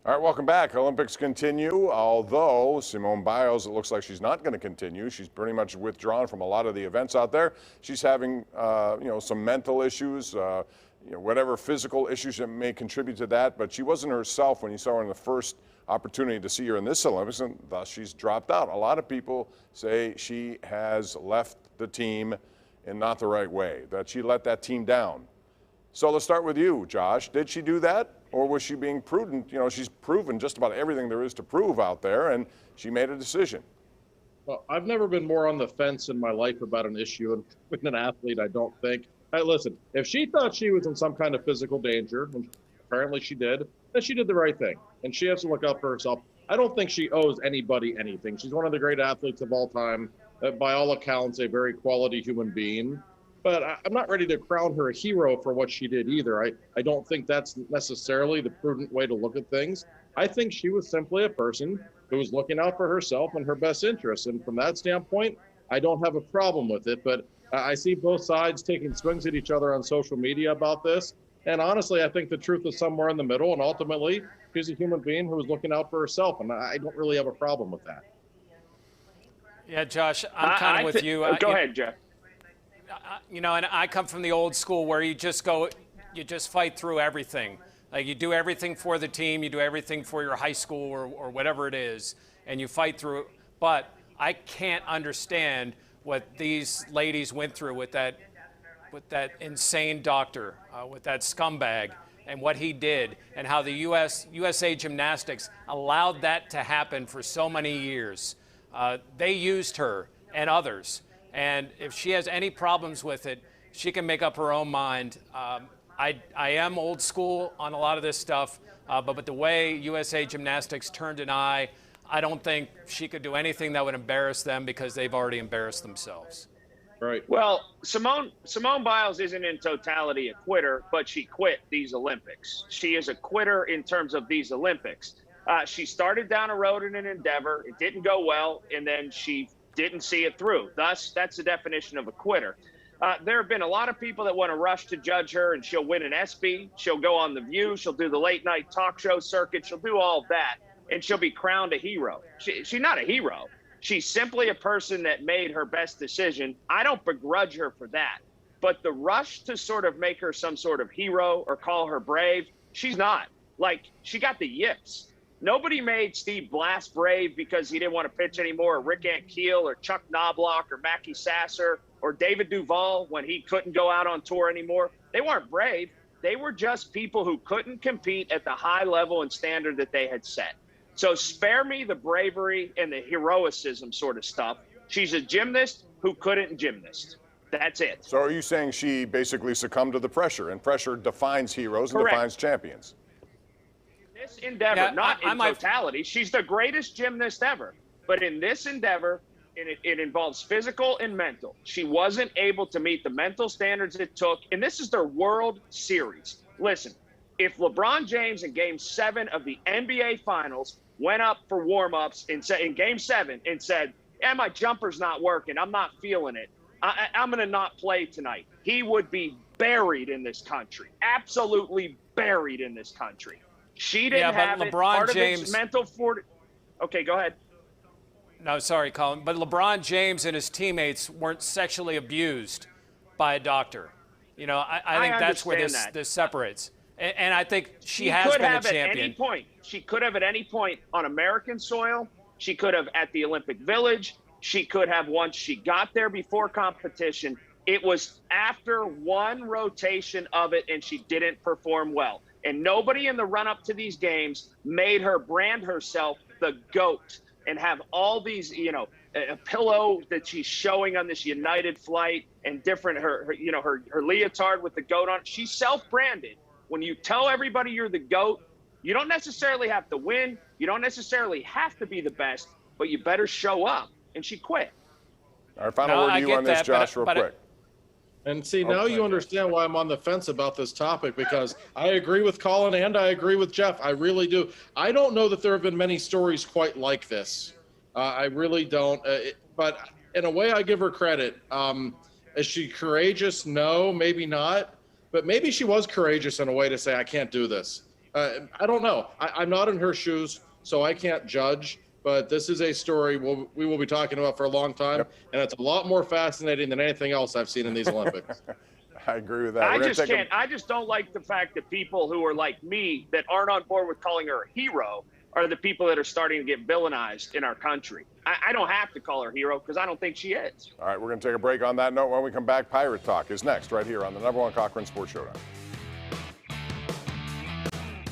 All right, welcome back. Olympics continue, although Simone Biles, it looks like she's not going to continue. She's pretty much withdrawn from a lot of the events out there. She's having, some mental issues, whatever physical issues that may contribute to that, but she wasn't herself when you saw her in the first opportunity to see her in this Olympics, and thus she's dropped out. A lot of people say she has left the team in not the right way, that she let that team down. So let's start with you, Josh. Did she do that, or was she being prudent? She's proven just about everything there is to prove out there, and she made a decision. Well, I've never been more on the fence in my life about an issue, and being an athlete, I don't think. Hey, listen, if she thought she was in some kind of physical danger, and apparently she did, then she did the right thing, and she has to look out for herself. I don't think she owes anybody anything. She's one of the great athletes of all time, by all accounts, a very quality human being. But I'm not ready to crown her a hero for what she did either. I don't think that's necessarily the prudent way to look at things. I think she was simply a person who was looking out for herself and her best interests. And from that standpoint, I don't have a problem with it. But I see both sides taking swings at each other on social media about this. And honestly, I think the truth is somewhere in the middle. And ultimately, she's a human being who was looking out for herself. And I don't really have a problem with that. Yeah, Josh, I'm kind of with you. Go ahead, Jeff. And I come from the old school where you just fight through everything. Like you do everything for the team, you do everything for your high school or whatever it is, and you fight through it. But I can't understand what these ladies went through with that insane doctor, with that scumbag, and what he did, and how the USA Gymnastics allowed that to happen for so many years. They used her and others. And if she has any problems with it, she can make up her own mind. I am old school on a lot of this stuff, but the way USA Gymnastics turned an eye, I don't think she could do anything that would embarrass them because they've already embarrassed themselves. Right. Well, Simone Biles isn't in totality a quitter, but she quit these Olympics. She is a quitter in terms of these Olympics. She started down a road in an endeavor. It didn't go well, and then she didn't see it through. Thus, that's the definition of a quitter. There have been a lot of people that want to rush to judge her, and she'll win an ESPY. She'll go on The View. She'll do the late night talk show circuit. She'll do all of that, and she'll be crowned a hero. She's not a hero. She's simply a person that made her best decision. I don't begrudge her for that. But the rush to sort of make her some sort of hero or call her brave, she's not. Like, she got the yips. Nobody made Steve Blass brave because he didn't want to pitch anymore, or Rick Ankiel, or Chuck Knobloch, or Mackie Sasser, or David Duval when he couldn't go out on tour anymore. They weren't brave. They were just people who couldn't compete at the high level and standard that they had set. So spare me the bravery and the heroicism sort of stuff. She's a gymnast who couldn't gymnast. That's it. So are you saying she basically succumbed to the pressure, and pressure defines heroes and Correct. defines champions? This endeavor, Yeah, not in totality, she's the greatest gymnast ever. But in this endeavor, it involves physical and mental. She wasn't able to meet the mental standards it took. And this is their World Series. Listen, if LeBron James in Game 7 of the NBA Finals went up for warm-ups in Game 7 and said, my jumper's not working, I'm not feeling it, I'm going to not play tonight, he would be buried in this country. Absolutely buried in this country. She didn't have LeBron it. Part James, of it's mental fortitude. Okay, go ahead. No, sorry, Colin. But LeBron James and his teammates weren't sexually abused by a doctor. I think that's where this separates. And I think she has been a champion. At any point. She could have at any point on American soil. She could have at the Olympic Village. She could have once she got there before competition. It was after one rotation of it, and she didn't perform well. And nobody in the run-up to these games made her brand herself the GOAT and have all these, a pillow that she's showing on this United flight and different, her leotard with the GOAT on it. She's self-branded. When you tell everybody you're the GOAT, you don't necessarily have to win. You don't necessarily have to be the best, but you better show up. And she quit. Our final word to you on this, Josh, real quick. And see, now you understand why I'm on the fence about this topic, because I agree with Colin and I agree with Jeff. I really do. I don't know that there have been many stories quite like this. I really don't. But in a way, I give her credit. Is she courageous? No, maybe not. But maybe she was courageous in a way to say, I can't do this. I don't know. I'm not in her shoes, so I can't judge. But this is a story we will be talking about for a long time, and it's a lot more fascinating than anything else I've seen in these Olympics. I agree with that. I just can't. I just don't like the fact that people who are like me that aren't on board with calling her a hero are the people that are starting to get villainized in our country. I don't have to call her a hero because I don't think she is. All right, we're going to take a break on that note. When we come back, Pirate Talk is next right here on the #1 Cochran Sports Showdown.